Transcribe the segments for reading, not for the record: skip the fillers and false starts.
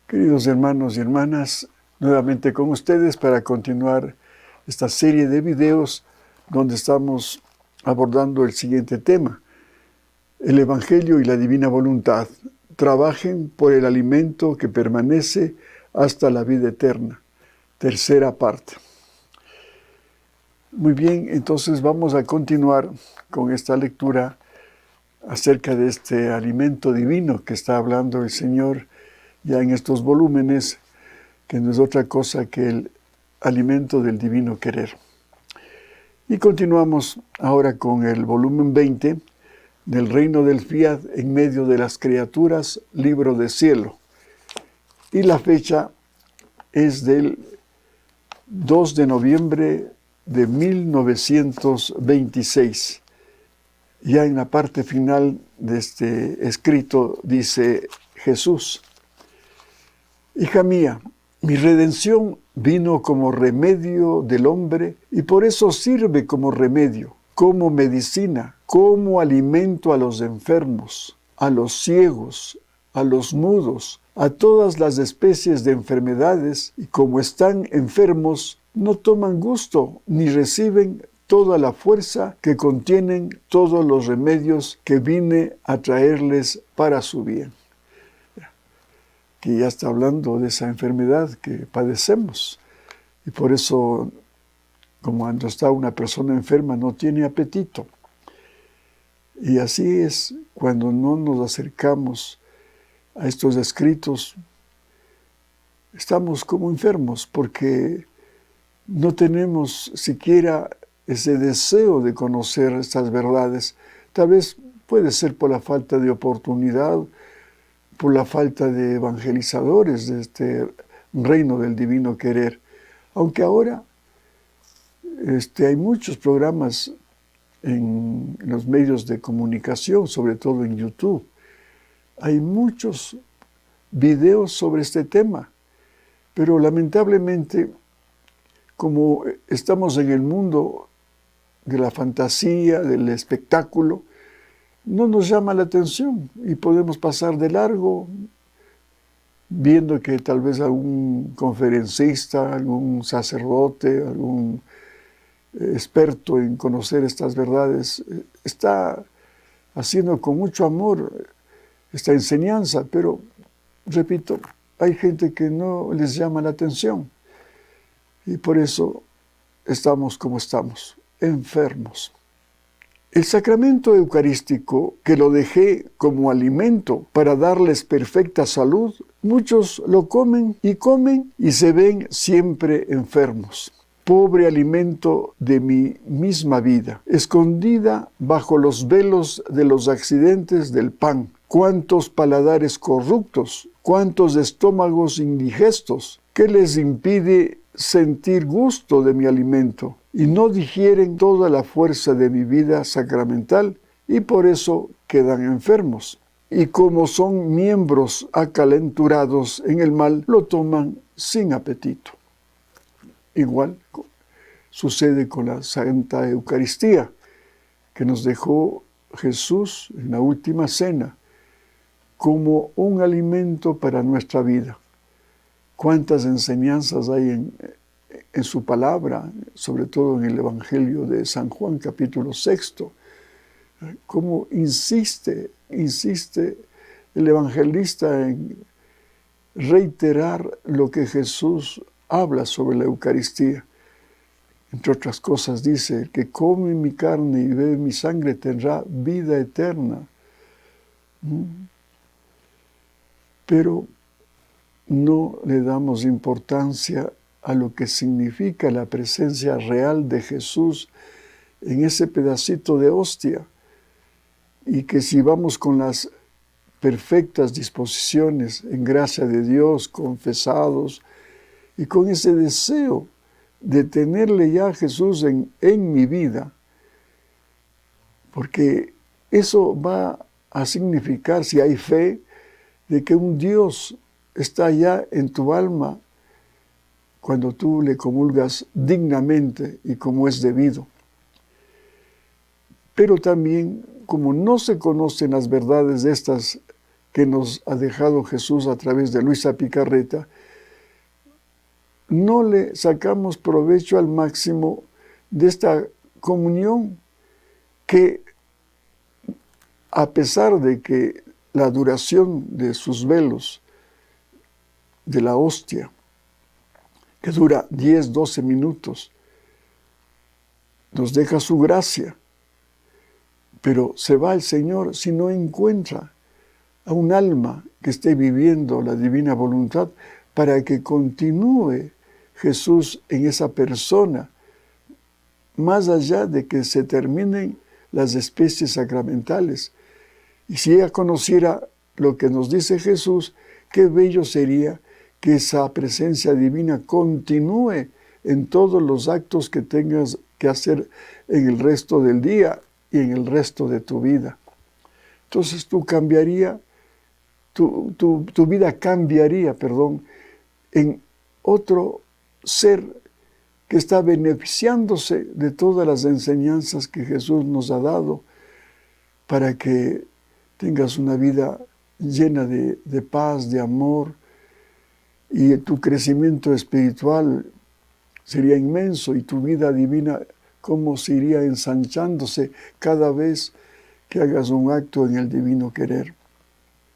Queridos hermanos y hermanas, nuevamente con ustedes para continuar esta serie de videos donde estamos abordando el siguiente tema: el Evangelio y la divina voluntad. Trabajen por el alimento que permanece hasta la vida eterna. Tercera parte. Muy bien, entonces vamos a continuar con esta lectura acerca de este alimento divino que está hablando el Señor ya en estos volúmenes, que no es otra cosa que el alimento del divino querer. Y continuamos ahora con el volumen 20 del Reino del Fiat en medio de las criaturas, libro de cielo. Y la fecha es del 2 de noviembre de 1926. Ya en la parte final de este escrito dice Jesús: Hija mía, mi redención vino como remedio del hombre y por eso sirve como remedio, como medicina, como alimento a los enfermos, a los ciegos, a los mudos, a todas las especies de enfermedades, y como están enfermos, no toman gusto ni reciben toda la fuerza que contienen todos los remedios que vine a traerles para su bien. Que ya está hablando de esa enfermedad que padecemos. Y por eso, como cuando está una persona enferma, no tiene apetito. Y así es cuando no nos acercamos a estos escritos. Estamos como enfermos porque no tenemos siquiera ese deseo de conocer estas verdades. Tal vez puede ser por la falta de oportunidad, por la falta de evangelizadores de este reino del divino querer. Aunque ahora hay muchos programas en los medios de comunicación, sobre todo en YouTube. Hay muchos videos sobre este tema, pero lamentablemente, como estamos en el mundo de la fantasía, del espectáculo, no nos llama la atención y podemos pasar de largo viendo que tal vez algún conferencista, algún sacerdote, algún experto en conocer estas verdades está haciendo con mucho amor esta enseñanza, pero, repito, hay gente que no les llama la atención y por eso estamos como estamos, enfermos. El sacramento eucarístico, que lo dejé como alimento para darles perfecta salud, muchos lo comen y se ven siempre enfermos. Pobre alimento de mi misma vida, escondida bajo los velos de los accidentes del pan. Cuántos paladares corruptos, cuántos estómagos indigestos, ¿qué les impide sentir gusto de mi alimento? Y no digieren toda la fuerza de mi vida sacramental y por eso quedan enfermos. Y como son miembros acalenturados en el mal, lo toman sin apetito. Igual sucede con la Santa Eucaristía que nos dejó Jesús en la última cena como un alimento para nuestra vida. Cuántas enseñanzas hay en su palabra, sobre todo en el Evangelio de San Juan, capítulo 6, cómo insiste el evangelista en reiterar lo que Jesús habla sobre la Eucaristía. Entre otras cosas dice: el que come mi carne y bebe mi sangre tendrá vida eterna. Pero no le damos importancia a lo que significa la presencia real de Jesús en ese pedacito de hostia, y que si vamos con las perfectas disposiciones en gracia de Dios, confesados, y con ese deseo de tenerle ya a Jesús en mi vida, porque eso va a significar, si hay fe, de que un Dios está ya en tu alma cuando tú le comulgas dignamente y como es debido. Pero también, como no se conocen las verdades estas que nos ha dejado Jesús a través de Luisa Picarreta, no le sacamos provecho al máximo de esta comunión que, a pesar de que la duración de sus velos, de la hostia, que dura 10, 12 minutos, nos deja su gracia, pero se va el Señor si no encuentra a un alma que esté viviendo la divina voluntad para que continúe Jesús en esa persona, más allá de que se terminen las especies sacramentales. Y si ella conociera lo que nos dice Jesús, qué bello sería que esa presencia divina continúe en todos los actos que tengas que hacer en el resto del día y en el resto de tu vida. Entonces tu vida cambiaría, en otro ser que está beneficiándose de todas las enseñanzas que Jesús nos ha dado para que tengas una vida llena de paz, de amor, y tu crecimiento espiritual sería inmenso y tu vida divina cómo se iría ensanchándose cada vez que hagas un acto en el divino querer.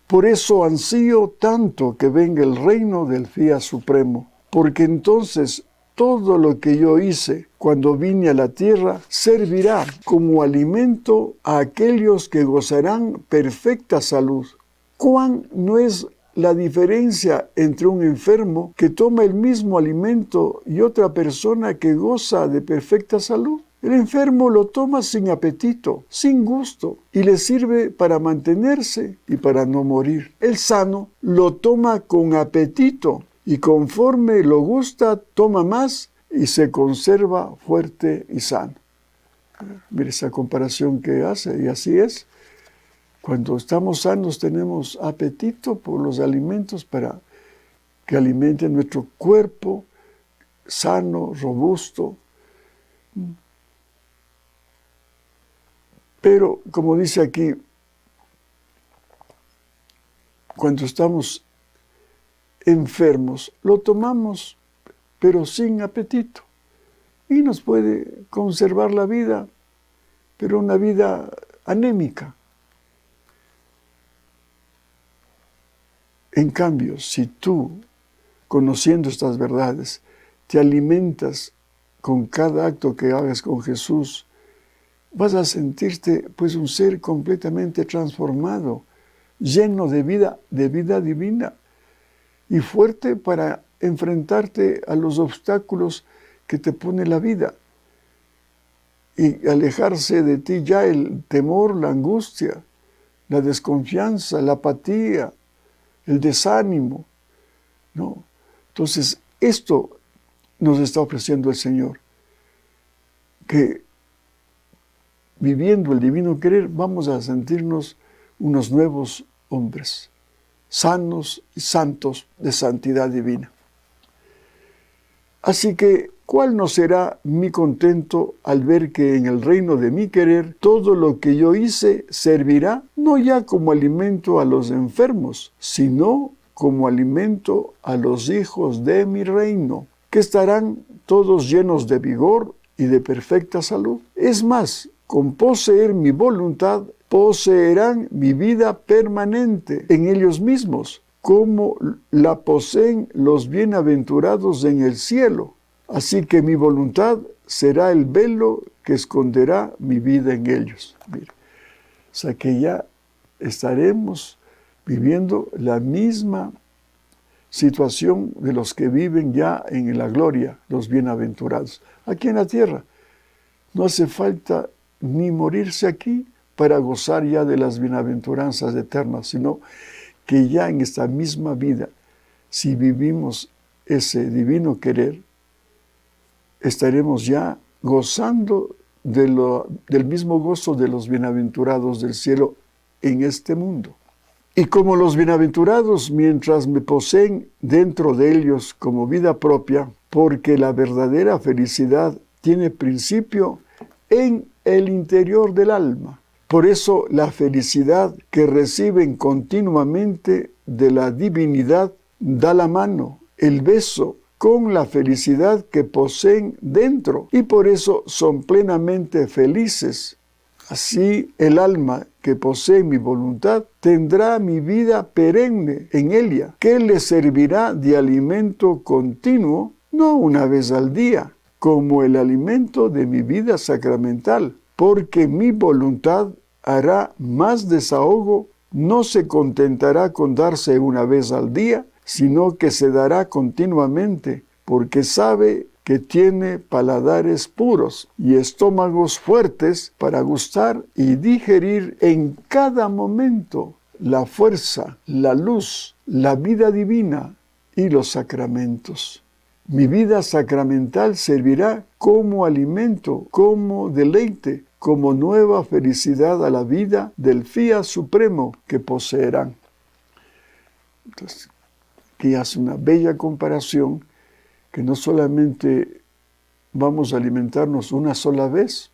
Por eso ansío tanto que venga el reino del Fiat Supremo, porque entonces todo lo que yo hice cuando vine a la tierra servirá como alimento a aquellos que gozarán perfecta salud. ¿Cuán no es la diferencia entre un enfermo que toma el mismo alimento y otra persona que goza de perfecta salud? El enfermo lo toma sin apetito, sin gusto, y le sirve para mantenerse y para no morir. El sano lo toma con apetito, y conforme lo gusta, toma más y se conserva fuerte y sano. Mire esa comparación que hace, y así es. Cuando estamos sanos tenemos apetito por los alimentos para que alimenten nuestro cuerpo sano, robusto. Pero, como dice aquí, cuando estamos enfermos, lo tomamos, pero sin apetito. Y nos puede conservar la vida, pero una vida anémica. En cambio, si tú, conociendo estas verdades, te alimentas con cada acto que hagas con Jesús, vas a sentirte pues un ser completamente transformado, lleno de vida divina y fuerte para enfrentarte a los obstáculos que te pone la vida y alejarse de ti ya el temor, la angustia, la desconfianza, la apatía, el desánimo, ¿no? Entonces, esto nos está ofreciendo el Señor, que viviendo el divino querer vamos a sentirnos unos nuevos hombres, sanos y santos de santidad divina. Así que, ¿cuál no será mi contento al ver que en el reino de mi querer todo lo que yo hice servirá no ya como alimento a los enfermos, sino como alimento a los hijos de mi reino, que estarán todos llenos de vigor y de perfecta salud? Es más, con poseer mi voluntad, poseerán mi vida permanente en ellos mismos, como la poseen los bienaventurados en el cielo. Así que mi voluntad será el velo que esconderá mi vida en ellos. Mira, o sea que ya estaremos viviendo la misma situación de los que viven ya en la gloria, los bienaventurados. Aquí en la tierra no hace falta ni morirse aquí para gozar ya de las bienaventuranzas eternas, sino que ya en esta misma vida, si vivimos ese divino querer, estaremos ya gozando del mismo gozo de los bienaventurados del cielo en este mundo. Y como los bienaventurados, mientras me poseen dentro de ellos como vida propia, porque la verdadera felicidad tiene principio en el interior del alma. Por eso la felicidad que reciben continuamente de la divinidad da la mano, el beso, con la felicidad que poseen dentro, y por eso son plenamente felices. Así el alma que posee mi voluntad tendrá mi vida perenne en ella, que le servirá de alimento continuo, no una vez al día, como el alimento de mi vida sacramental, porque mi voluntad hará más desahogo, no se contentará con darse una vez al día, sino que se dará continuamente, porque sabe que tiene paladares puros y estómagos fuertes para gustar y digerir en cada momento la fuerza, la luz, la vida divina y los sacramentos. Mi vida sacramental servirá como alimento, como deleite, como nueva felicidad a la vida del Fiat Supremo que poseerán. Entonces, aquí hace una bella comparación, que no solamente vamos a alimentarnos una sola vez,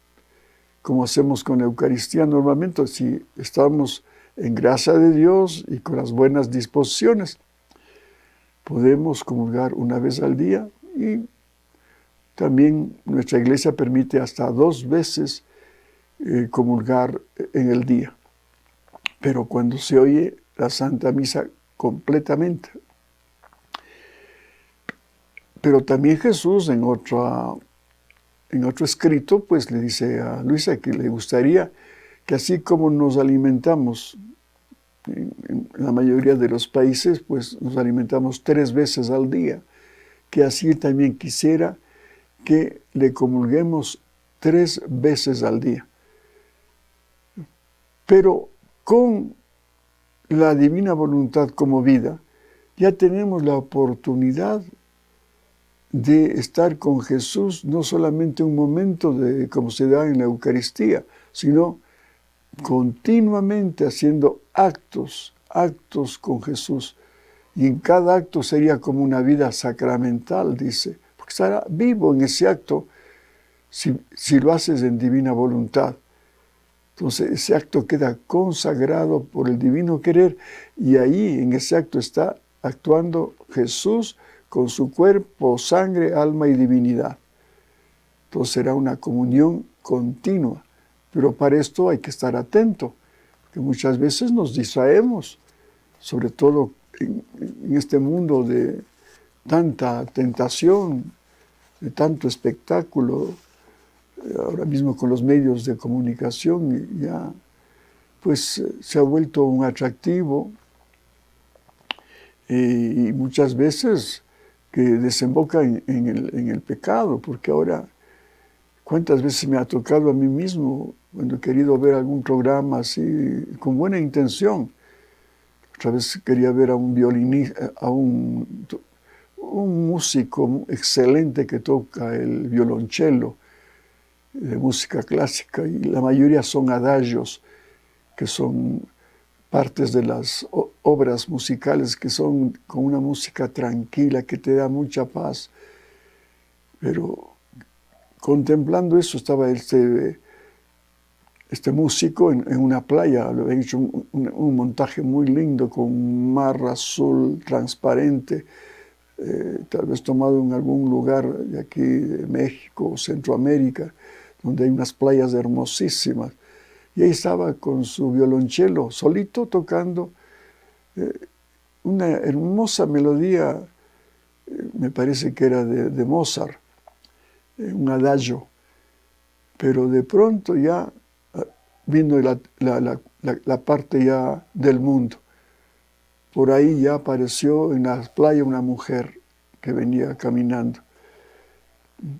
como hacemos con la Eucaristía normalmente, si estamos en gracia de Dios y con las buenas disposiciones, podemos comulgar una vez al día, y también nuestra iglesia permite hasta 2 veces comulgar en el día. Pero cuando se oye la Santa Misa completamente. Pero también Jesús en otro escrito, pues le dice a Luisa que le gustaría que así como nos alimentamos en la mayoría de los países, pues nos alimentamos 3 veces al día, que así también quisiera que le comulguemos 3 veces al día. Pero con la divina voluntad como vida, ya tenemos la oportunidad de estar con Jesús, no solamente un momento como se da en la Eucaristía, sino continuamente haciendo actos con Jesús. Y en cada acto sería como una vida sacramental, dice, porque estará vivo en ese acto si lo haces en divina voluntad. Entonces ese acto queda consagrado por el divino querer, y ahí en ese acto está actuando Jesús con su cuerpo, sangre, alma y divinidad. Entonces será una comunión continua. Pero para esto hay que estar atento, que muchas veces nos distraemos, sobre todo en este mundo de tanta tentación, de tanto espectáculo, ahora mismo con los medios de comunicación, ya pues se ha vuelto un atractivo, y muchas veces que desemboca en el pecado, porque ahora, ¿cuántas veces me ha tocado a mí mismo cuando he querido ver algún programa así, con buena intención? Otra vez quería ver a un violinista, a un músico excelente que toca el violonchelo de música clásica, y la mayoría son adagios, que son partes de las obras musicales que son con una música tranquila, que te da mucha paz. Pero contemplando eso, estaba este músico en una playa, lo había hecho un montaje muy lindo con un mar azul transparente, tal vez tomado en algún lugar de aquí de México o Centroamérica, donde hay unas playas hermosísimas. Y ahí estaba con su violonchelo, solito, tocando una hermosa melodía, me parece que era de Mozart, un adagio. Pero de pronto ya vino la parte ya del mundo. Por ahí ya apareció en la playa una mujer que venía caminando.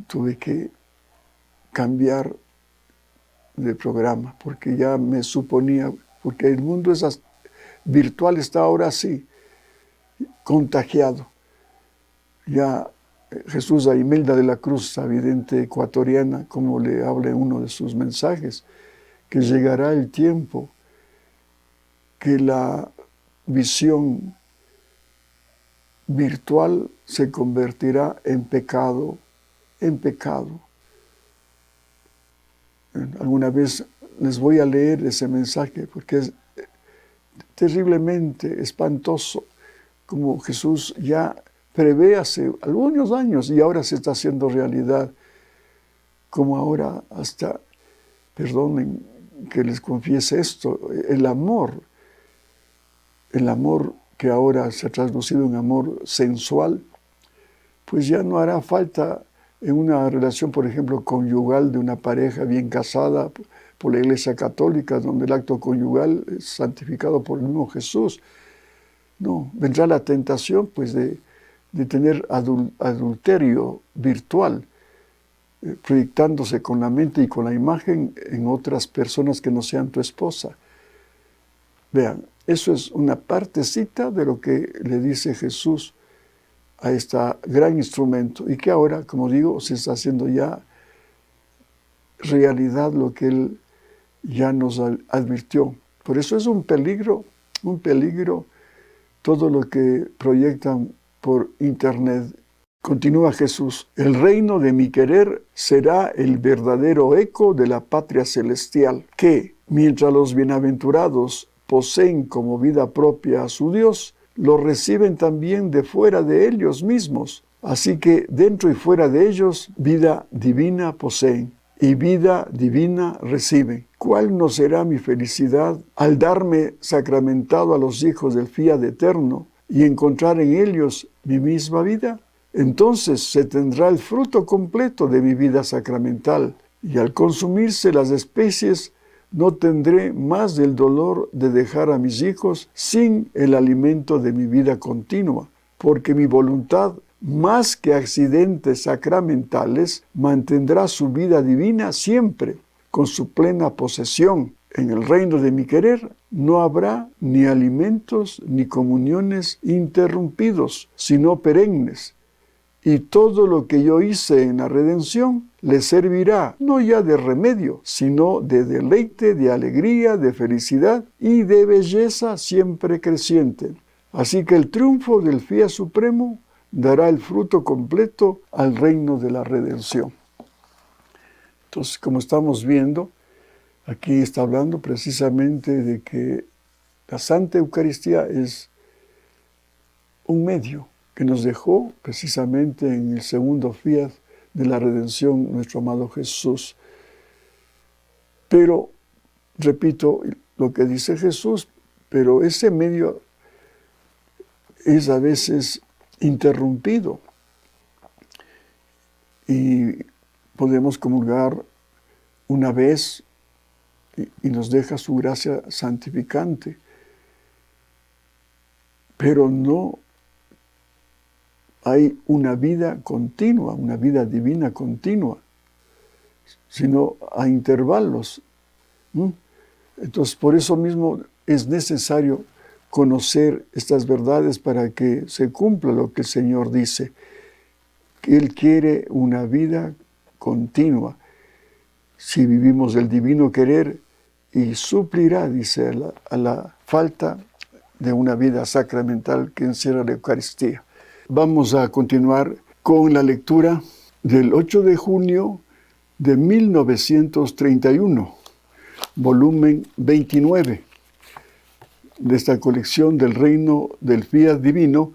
Tuve que cambiar de programa, porque ya me suponía, porque el mundo virtual está ahora sí, contagiado. Ya Jesús a Imelda de la Cruz, esa vidente ecuatoriana, como le habla en uno de sus mensajes, que llegará el tiempo que la visión virtual se convertirá en pecado, en pecado. Alguna vez les voy a leer ese mensaje porque es terriblemente espantoso, como Jesús ya prevé hace algunos años y ahora se está haciendo realidad, como ahora hasta, perdonen que les confiese esto, el amor que ahora se ha traducido en amor sensual, pues ya no hará falta en una relación, por ejemplo, conyugal de una pareja bien casada por la Iglesia Católica, donde el acto conyugal es santificado por el mismo Jesús. No, vendrá la tentación pues de tener adulterio virtual, proyectándose con la mente y con la imagen en otras personas que no sean tu esposa. Vean, eso es una partecita de lo que le dice Jesús a este gran instrumento y que ahora, como digo, se está haciendo ya realidad lo que Él ya nos advirtió. Por eso es un peligro todo lo que proyectan por internet. Continúa Jesús: el reino de mi querer será el verdadero eco de la patria celestial, que, mientras los bienaventurados poseen como vida propia a su Dios, lo reciben también de fuera de ellos mismos. Así que dentro y fuera de ellos vida divina poseen y vida divina reciben. ¿Cuál no será mi felicidad al darme sacramentado a los hijos del fiat eterno y encontrar en ellos mi misma vida? Entonces se tendrá el fruto completo de mi vida sacramental, y al consumirse las especies no tendré más del dolor de dejar a mis hijos sin el alimento de mi vida continua, porque mi voluntad, más que accidentes sacramentales, mantendrá su vida divina siempre, con su plena posesión. En el reino de mi querer no habrá ni alimentos ni comuniones interrumpidos, sino perennes. Y todo lo que yo hice en la redención le servirá no ya de remedio, sino de deleite, de alegría, de felicidad y de belleza siempre creciente. Así que el triunfo del fiat supremo dará el fruto completo al reino de la redención. Entonces, como estamos viendo, aquí está hablando precisamente de que la Santa Eucaristía es un medio que nos dejó precisamente en el segundo fiat de la redención nuestro amado Jesús. Pero, repito lo que dice Jesús, pero ese medio es a veces interrumpido y podemos comulgar una vez y nos deja su gracia santificante, pero no hay una vida continua, una vida divina continua, sino a intervalos. Entonces, por eso mismo es necesario conocer estas verdades para que se cumpla lo que el Señor dice, que Él quiere una vida continua. Si vivimos el divino querer, y suplirá, dice, a la falta de una vida sacramental que encierra la Eucaristía. Vamos a continuar con la lectura del 8 de junio de 1931, volumen 29, de esta colección del Reino del Fiat Divino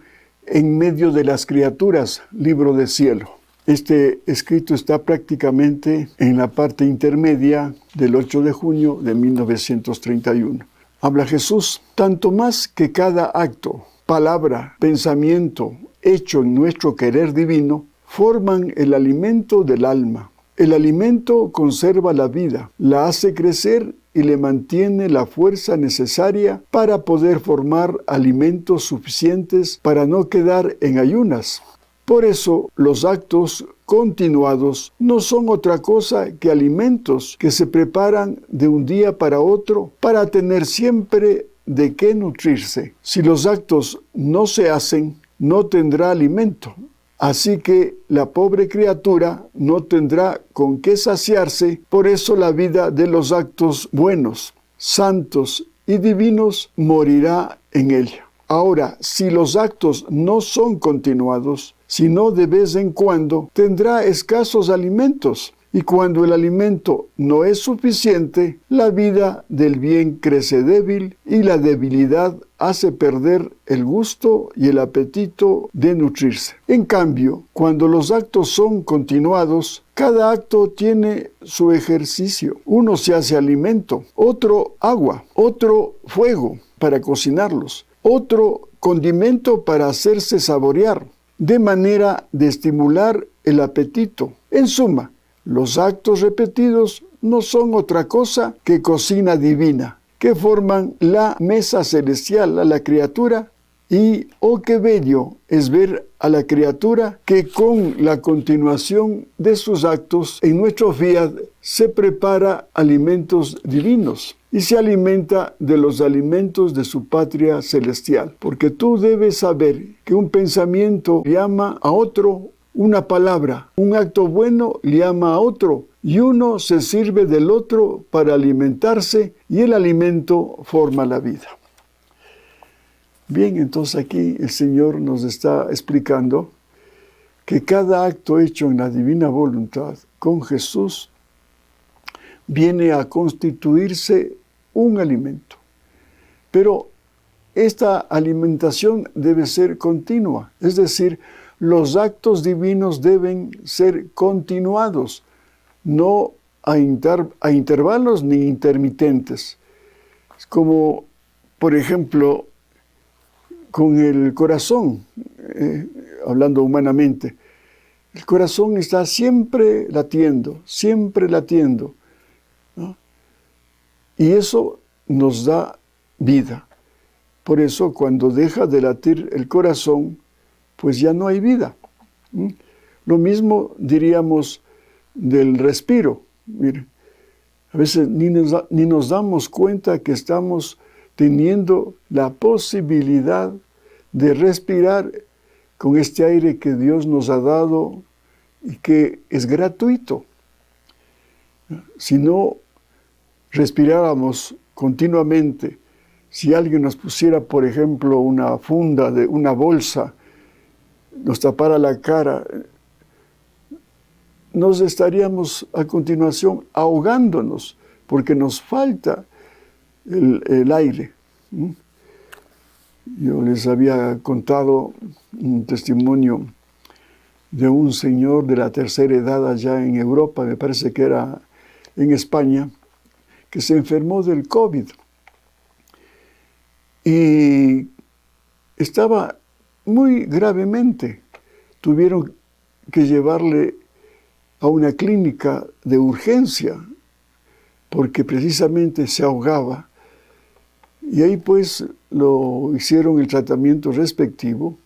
en medio de las criaturas, libro de cielo. Este escrito está prácticamente en la parte intermedia del 8 de junio de 1931. Habla Jesús: tanto más que cada acto, palabra, pensamiento, hecho en nuestro querer divino, forman el alimento del alma. El alimento conserva la vida, la hace crecer y le mantiene la fuerza necesaria para poder formar alimentos suficientes para no quedar en ayunas. Por eso, los actos continuados no son otra cosa que alimentos que se preparan de un día para otro para tener siempre de qué nutrirse. Si los actos no se hacen, no tendrá alimento. Así que la pobre criatura no tendrá con qué saciarse. Por eso la vida de los actos buenos, santos y divinos morirá en ella. Ahora, si los actos no son continuados, sino de vez en cuando, tendrá escasos alimentos Y cuando el alimento no es suficiente, la vida del bien crece débil y la debilidad hace perder el gusto y el apetito de nutrirse. En cambio, cuando los actos son continuados, cada acto tiene su ejercicio. Uno se hace alimento, otro agua, otro fuego para cocinarlos, otro condimento para hacerse saborear, de manera de estimular el apetito. En suma, los actos repetidos no son otra cosa que cocina divina, que forman la mesa celestial a la criatura, y oh qué bello es ver a la criatura que con la continuación de sus actos en nuestro fiat se prepara alimentos divinos y se alimenta de los alimentos de su patria celestial. Porque tú debes saber que un pensamiento llama a otro, una palabra, un acto bueno llama a otro, y uno se sirve del otro para alimentarse, y el alimento forma la vida. Bien, entonces aquí el Señor nos está explicando que cada acto hecho en la divina voluntad con Jesús viene a constituirse un alimento. Pero esta alimentación debe ser continua, es decir, los actos divinos deben ser continuados, no a intervalos ni intermitentes. Es como, por ejemplo, con el corazón, hablando humanamente. El corazón está siempre latiendo, ¿no? Y eso nos da vida. Por eso, cuando deja de latir el corazón, pues ya no hay vida. Lo mismo diríamos del respiro. Mire, a veces ni nos damos cuenta que estamos teniendo la posibilidad de respirar con este aire que Dios nos ha dado y que es gratuito. Si no respiráramos continuamente, si alguien nos pusiera, por ejemplo, una funda de una bolsa, nos tapara la cara, nos estaríamos a continuación ahogándonos, porque nos falta el aire. Yo les había contado un testimonio de un señor de la tercera edad allá en Europa, me parece que era en España, que se enfermó del COVID. Y estaba muy gravemente. Tuvieron que llevarle a una clínica de urgencia, porque precisamente se ahogaba. Y ahí pues lo hicieron el tratamiento respectivo.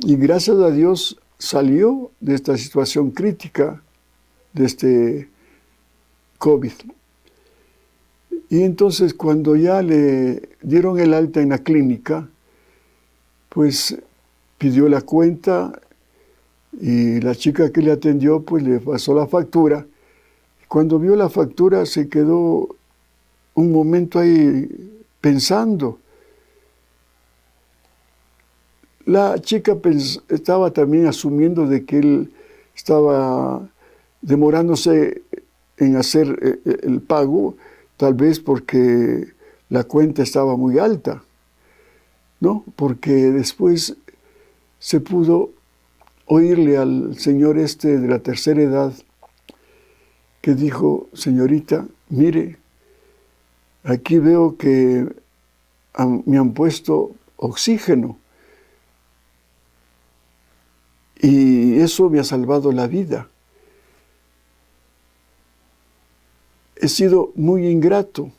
Y gracias a Dios salió de esta situación crítica, de este COVID. Y entonces cuando ya le dieron el alta en la clínica, pues pidió la cuenta y la chica que le atendió pues le pasó la factura. Cuando vio la factura se quedó un momento ahí pensando. La chica estaba también asumiendo de que él estaba demorándose en hacer el pago, tal vez porque la cuenta estaba muy alta, ¿no? Porque después se pudo oírle al señor de la tercera edad que dijo: señorita, mire, aquí veo que me han puesto oxígeno y eso me ha salvado la vida. He sido muy ingrato,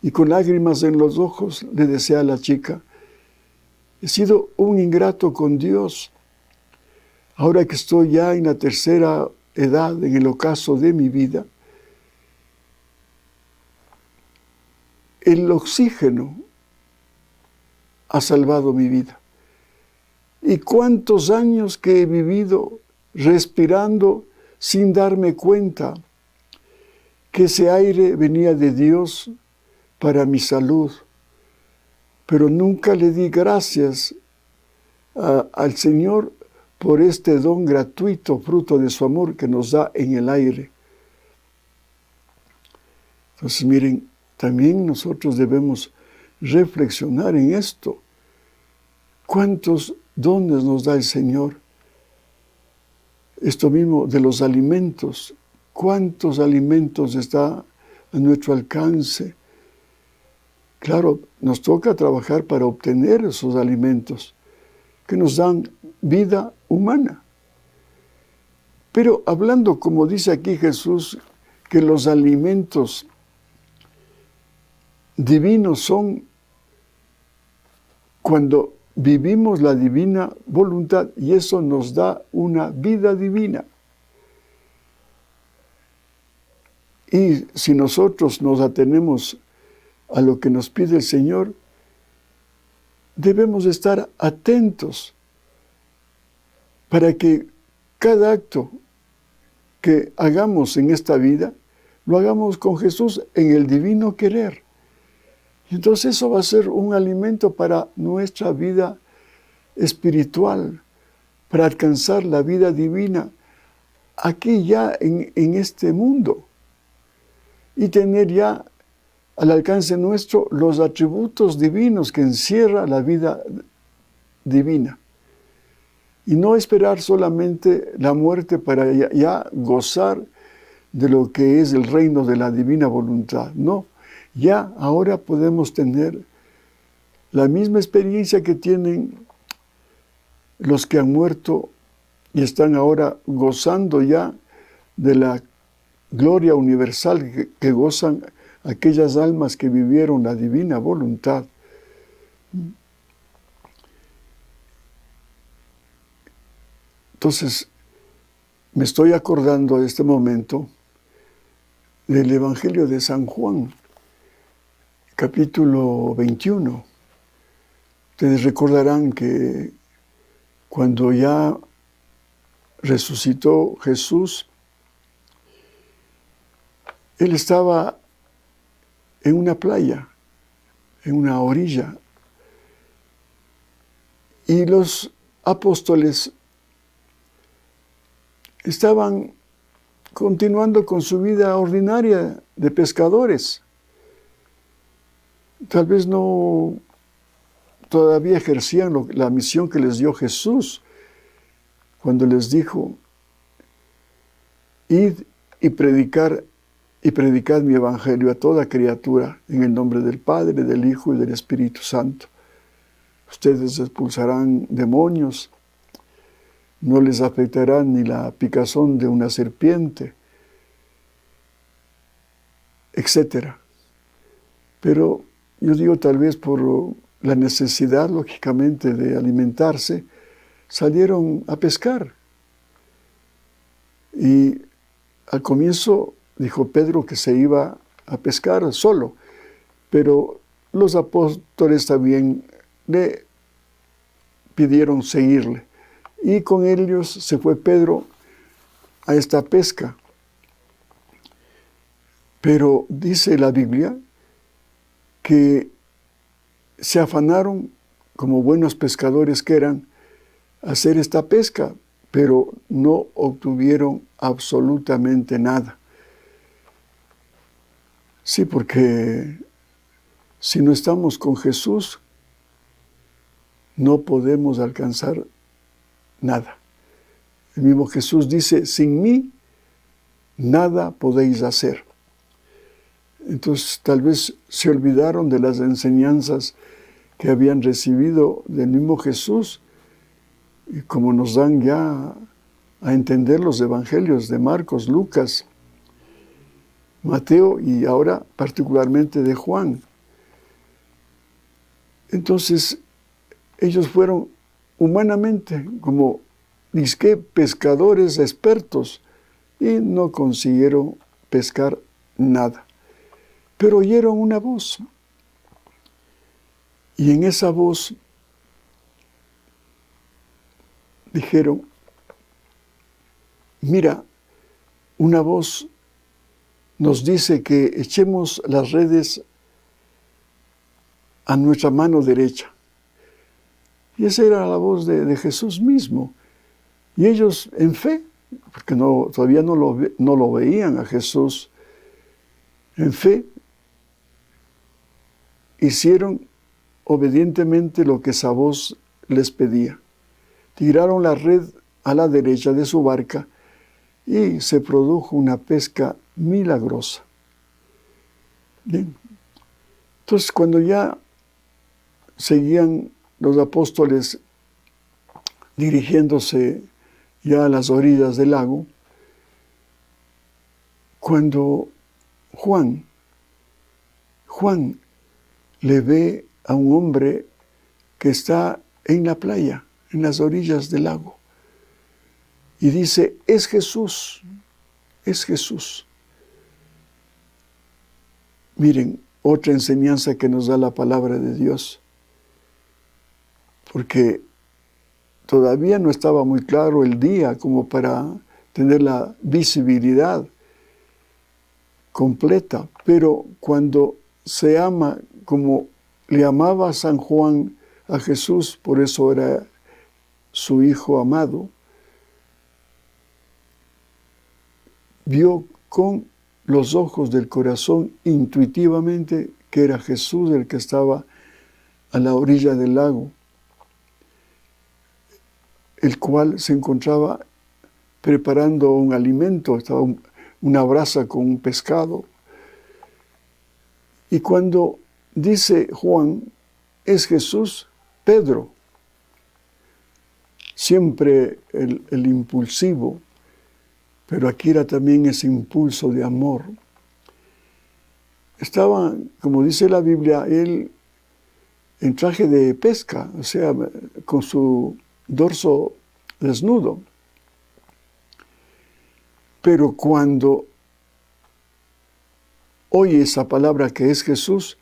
y con lágrimas en los ojos le decía a la chica: he sido un ingrato con Dios. Ahora que estoy ya en la tercera edad, en el ocaso de mi vida, el oxígeno ha salvado mi vida. Y cuántos años que he vivido respirando sin darme cuenta que ese aire venía de Dios para mi salud. Pero nunca le di gracias al Señor por este don gratuito, fruto de su amor que nos da en el aire. Entonces, miren, también nosotros debemos reflexionar en esto. ¿Cuántos dones nos da el Señor? Esto mismo de los alimentos. ¿Cuántos alimentos está a nuestro alcance? Claro, nos toca trabajar para obtener esos alimentos que nos dan vida humana. Pero hablando, como dice aquí Jesús, que los alimentos divinos son cuando vivimos la divina voluntad y eso nos da una vida divina. Y si nosotros nos atenemos a lo que nos pide el Señor, debemos estar atentos para que cada acto que hagamos en esta vida, lo hagamos con Jesús en el divino querer. Y entonces eso va a ser un alimento para nuestra vida espiritual, para alcanzar la vida divina aquí ya en este mundo y tener ya al alcance nuestro los atributos divinos que encierra la vida divina. Y no esperar solamente la muerte para ya gozar de lo que es el reino de la divina voluntad. No, ya ahora podemos tener la misma experiencia que tienen los que han muerto y están ahora gozando ya de la gloria universal que gozan aquellas almas que vivieron la divina voluntad. Entonces, me estoy acordando de este momento del Evangelio de San Juan, capítulo 21. Ustedes recordarán que cuando ya resucitó Jesús, Él estaba en una playa, en una orilla, y los apóstoles estaban continuando con su vida ordinaria de pescadores. Tal vez no todavía ejercían la misión que les dio Jesús cuando les dijo: id y predicad mi evangelio a toda criatura en el nombre del Padre, del Hijo y del Espíritu Santo. Ustedes expulsarán demonios, no les afectará ni la picazón de una serpiente, etc. Pero yo digo, tal vez por la necesidad, lógicamente, de alimentarse, salieron a pescar. Y al comienzo dijo Pedro que se iba a pescar solo, pero los apóstoles también le pidieron seguirle. Y con ellos se fue Pedro a esta pesca. Pero dice la Biblia que se afanaron, como buenos pescadores que eran, a hacer esta pesca, pero no obtuvieron absolutamente nada. Sí, porque si no estamos con Jesús, no podemos alcanzar nada. El mismo Jesús dice: sin mí, nada podéis hacer. Entonces, tal vez se olvidaron de las enseñanzas que habían recibido del mismo Jesús, y como nos dan ya a entender los evangelios de Marcos, Lucas, Mateo y ahora particularmente de Juan. Entonces, ellos fueron humanamente como dizque pescadores expertos y no consiguieron pescar nada. Pero oyeron una voz, y en esa voz dijeron: mira, una voz nos dice que echemos las redes a nuestra mano derecha. Y esa era la voz de Jesús mismo. Y ellos en fe, porque todavía no lo veían a Jesús, en fe hicieron obedientemente lo que esa voz les pedía. Tiraron la red a la derecha de su barca y se produjo una pesca milagrosa. Bien. Entonces, cuando ya seguían los apóstoles dirigiéndose ya a las orillas del lago, cuando Juan le ve a un hombre que está en la playa, en las orillas del lago, y dice, es Jesús, es Jesús. Miren, otra enseñanza que nos da la palabra de Dios, porque todavía no estaba muy claro el día como para tener la visibilidad completa, pero cuando se ama como le amaba San Juan a Jesús, por eso era su hijo amado, vio con los ojos del corazón intuitivamente que era Jesús el que estaba a la orilla del lago, el cual se encontraba preparando un alimento, estaba una brasa con un pescado. Y cuando dice Juan, es Jesús, Pedro, siempre el impulsivo, pero aquí era también ese impulso de amor. Estaba, como dice la Biblia, él en traje de pesca, o sea, con su dorso desnudo. Pero cuando oye esa palabra que es Jesús,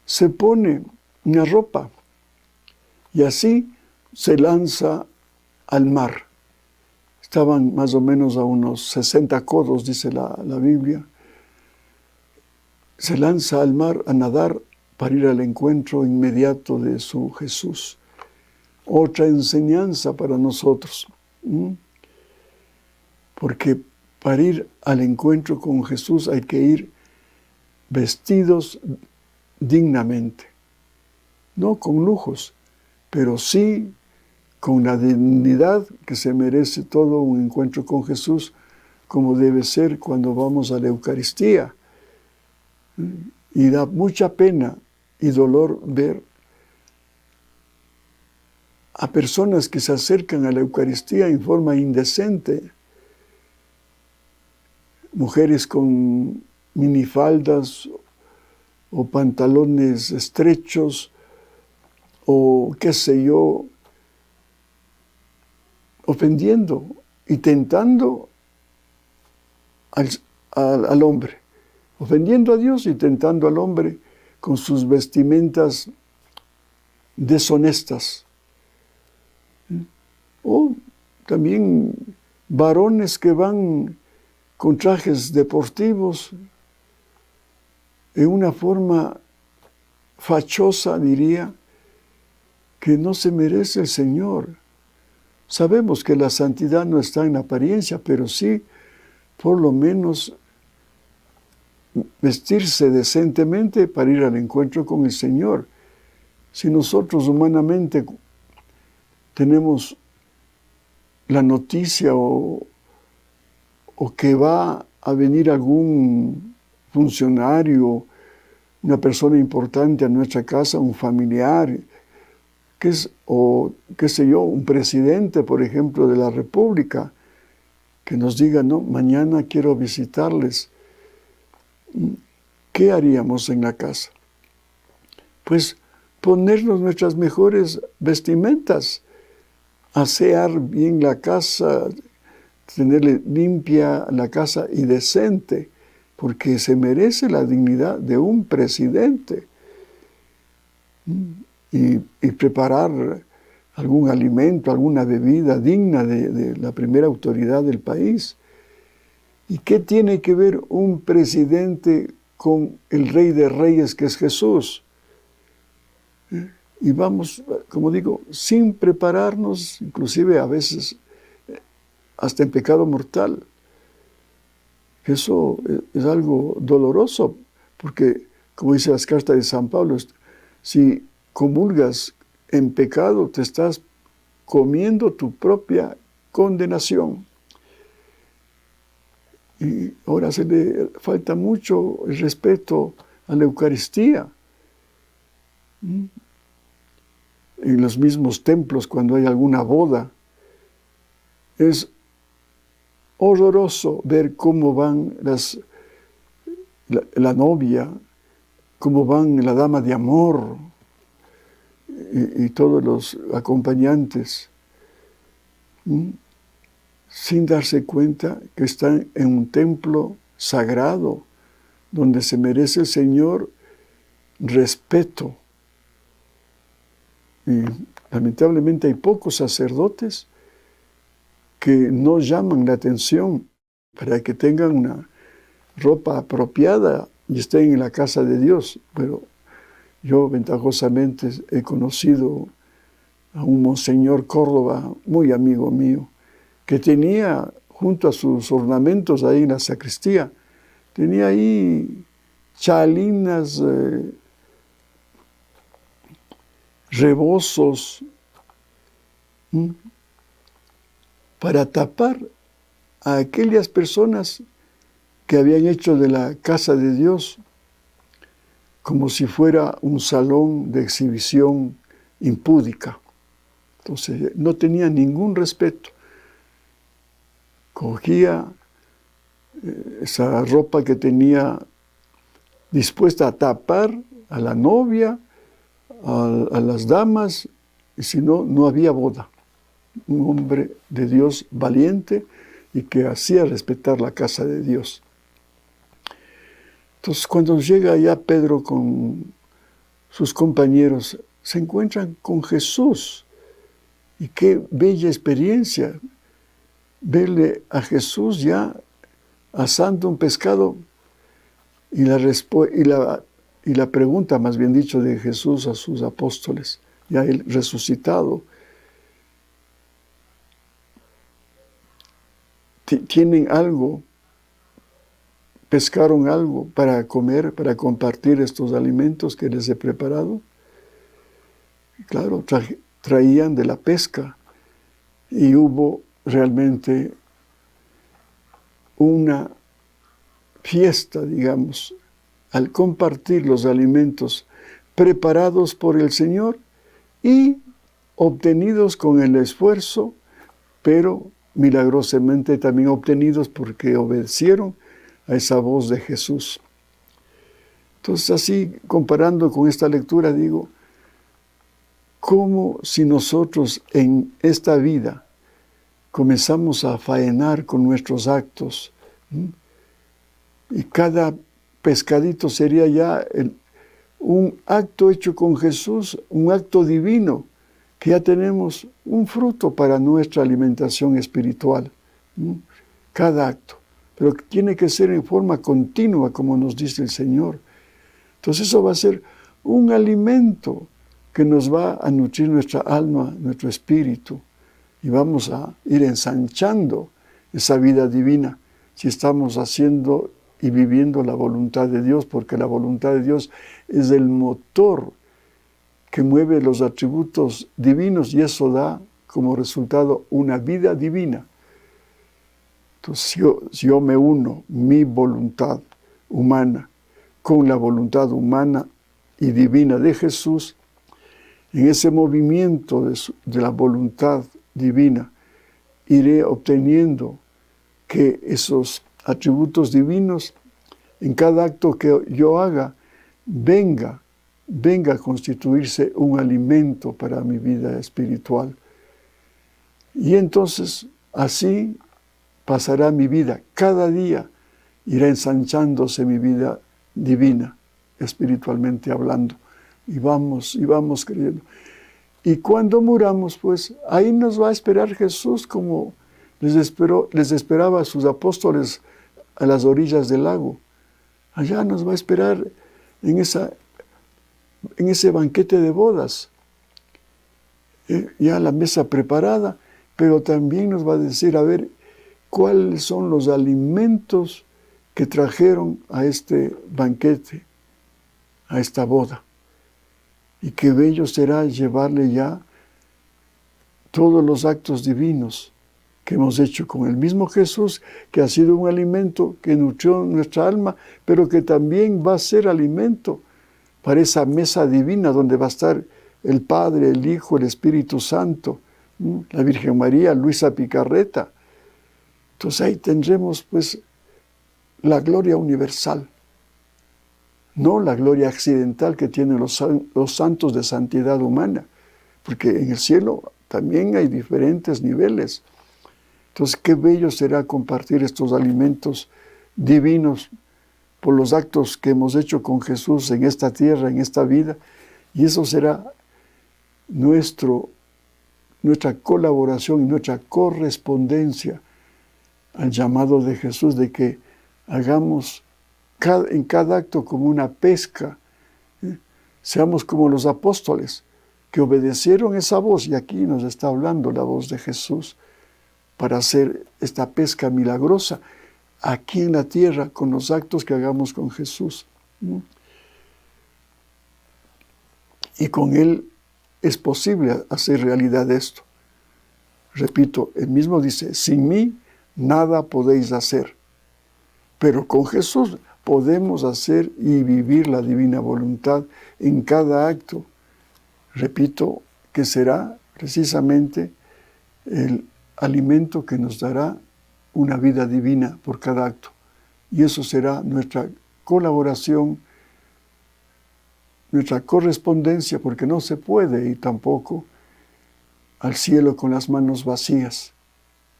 se pone una ropa y así se lanza al mar. Estaban más o menos a unos 60 codos, dice la Biblia. Se lanza al mar a nadar para ir al encuentro inmediato de su Jesús. Otra enseñanza para nosotros. Porque para ir al encuentro con Jesús hay que ir vestidos dignamente. No con lujos, pero sí con la dignidad que se merece todo un encuentro con Jesús, como debe ser cuando vamos a la Eucaristía. Y da mucha pena y dolor ver a personas que se acercan a la Eucaristía en forma indecente. Mujeres con minifaldas o pantalones estrechos o qué sé yo, ofendiendo y tentando al hombre, ofendiendo a Dios y tentando al hombre con sus vestimentas deshonestas. O también varones que van con trajes deportivos en una forma fachosa, diría, que no se merece el Señor. Sabemos que la santidad no está en la apariencia, pero sí, por lo menos, vestirse decentemente para ir al encuentro con el Señor. Si nosotros humanamente tenemos la noticia o que va a venir algún funcionario, una persona importante a nuestra casa, un familiar, o qué sé yo, un presidente, por ejemplo, de la República, que nos diga, no, mañana quiero visitarles, ¿qué haríamos en la casa? Pues ponernos nuestras mejores vestimentas, asear bien la casa, tenerle limpia la casa y decente, porque se merece la dignidad de un presidente. Y preparar algún alimento, alguna bebida digna de la primera autoridad del país. ¿Y qué tiene que ver un presidente con el Rey de Reyes, que es Jesús? Y vamos, como digo, sin prepararnos, inclusive a veces hasta en pecado mortal. Eso es algo doloroso, porque, como dice las cartas de San Pablo, si comulgas en pecado, te estás comiendo tu propia condenación. Y ahora se le falta mucho el respeto a la Eucaristía. En los mismos templos, cuando hay alguna boda, es horroroso ver cómo van la novia, cómo van la dama de amor y todos los acompañantes, sin darse cuenta que están en un templo sagrado, donde se merece el Señor respeto. Y lamentablemente hay pocos sacerdotes que no llaman la atención para que tengan una ropa apropiada y estén en la casa de Dios. Pero yo ventajosamente he conocido a un monseñor Córdoba, muy amigo mío, que tenía junto a sus ornamentos ahí en la sacristía, tenía ahí chalinas, rebozos, para tapar a aquellas personas que habían hecho de la casa de Dios como si fuera un salón de exhibición impúdica. Entonces no tenía ningún respeto. Cogía esa ropa que tenía dispuesta a tapar a la novia, a las damas, y si no, no había boda. Un hombre de Dios valiente y que hacía respetar la casa de Dios. Entonces, cuando llega ya Pedro con sus compañeros, se encuentran con Jesús. Y qué bella experiencia verle a Jesús ya asando un pescado. Y la pregunta, más bien dicho, de Jesús a sus apóstoles, ya él resucitado, ¿tienen algo? ¿Pescaron algo para comer, para compartir estos alimentos que les he preparado? Claro, traían de la pesca y hubo realmente una fiesta, digamos, al compartir los alimentos preparados por el Señor y obtenidos con el esfuerzo, pero milagrosamente también obtenidos porque obedecieron a esa voz de Jesús. Entonces, así, comparando con esta lectura, digo, ¿cómo si nosotros en esta vida comenzamos a faenar con nuestros actos? Y cada pescadito sería ya un acto hecho con Jesús, un acto divino, que ya tenemos un fruto para nuestra alimentación espiritual. Cada acto. Pero tiene que ser en forma continua, como nos dice el Señor. Entonces eso va a ser un alimento que nos va a nutrir nuestra alma, nuestro espíritu. Y vamos a ir ensanchando esa vida divina si estamos haciendo y viviendo la voluntad de Dios, porque la voluntad de Dios es el motor que mueve los atributos divinos y eso da como resultado una vida divina. Entonces, si yo me uno mi voluntad humana con la voluntad humana y divina de Jesús, en ese movimiento de la voluntad divina, iré obteniendo que esos atributos divinos, en cada acto que yo haga, venga a constituirse un alimento para mi vida espiritual. Y entonces, así pasará mi vida. Cada día irá ensanchándose mi vida divina, espiritualmente hablando. Y vamos creyendo. Y cuando muramos, pues, ahí nos va a esperar Jesús como les esperaba a sus apóstoles a las orillas del lago. Allá nos va a esperar en ese banquete de bodas. Ya la mesa preparada, pero también nos va a decir, a ver, cuáles son los alimentos que trajeron a este banquete, a esta boda. Y qué bello será llevarle ya todos los actos divinos que hemos hecho con el mismo Jesús, que ha sido un alimento que nutrió nuestra alma, pero que también va a ser alimento para esa mesa divina donde va a estar el Padre, el Hijo, el Espíritu Santo, la Virgen María, Luisa Picarreta. Entonces ahí tendremos pues la gloria universal, no la gloria accidental que tienen los santos de santidad humana, porque en el cielo también hay diferentes niveles. Entonces, qué bello será compartir estos alimentos divinos por los actos que hemos hecho con Jesús en esta tierra, en esta vida, y eso será nuestra colaboración y nuestra correspondencia al llamado de Jesús de que hagamos en cada acto como una pesca. Seamos como los apóstoles que obedecieron esa voz, y aquí nos está hablando la voz de Jesús, para hacer esta pesca milagrosa aquí en la tierra con los actos que hagamos con Jesús. Y con Él es posible hacer realidad esto. Repito, Él mismo dice, sin mí nada podéis hacer, pero con Jesús podemos hacer y vivir la divina voluntad en cada acto. Repito, que será precisamente el alimento que nos dará una vida divina por cada acto. Y eso será nuestra colaboración, nuestra correspondencia, porque no se puede ir tampoco al cielo con las manos vacías,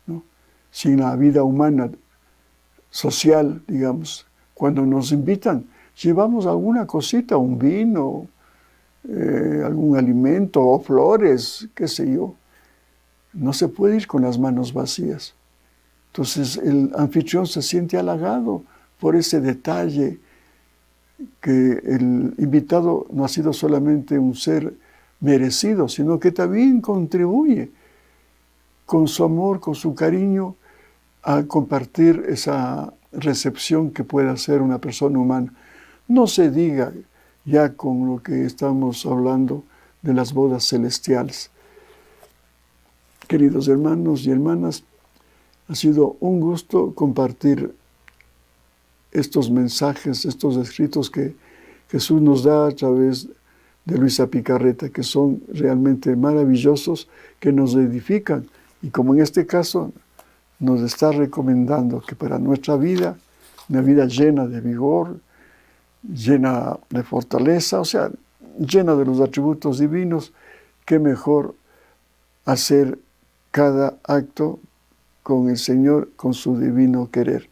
¿no? Sin la vida humana, social, digamos. Cuando nos invitan, llevamos alguna cosita, un vino, algún alimento o flores, qué sé yo. No se puede ir con las manos vacías. Entonces el anfitrión se siente halagado por ese detalle, que el invitado no ha sido solamente un ser merecido, sino que también contribuye con su amor, con su cariño, a compartir esa recepción que puede hacer una persona humana. No se diga ya con lo que estamos hablando de las bodas celestiales. Queridos hermanos y hermanas, ha sido un gusto compartir estos mensajes, estos escritos que Jesús nos da a través de Luisa Picarreta, que son realmente maravillosos, que nos edifican y, como en este caso, nos está recomendando que para nuestra vida, una vida llena de vigor, llena de fortaleza, o sea, llena de los atributos divinos, qué mejor hacer cada acto con el Señor, con su divino querer.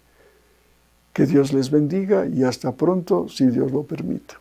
Que Dios les bendiga y hasta pronto, si Dios lo permite.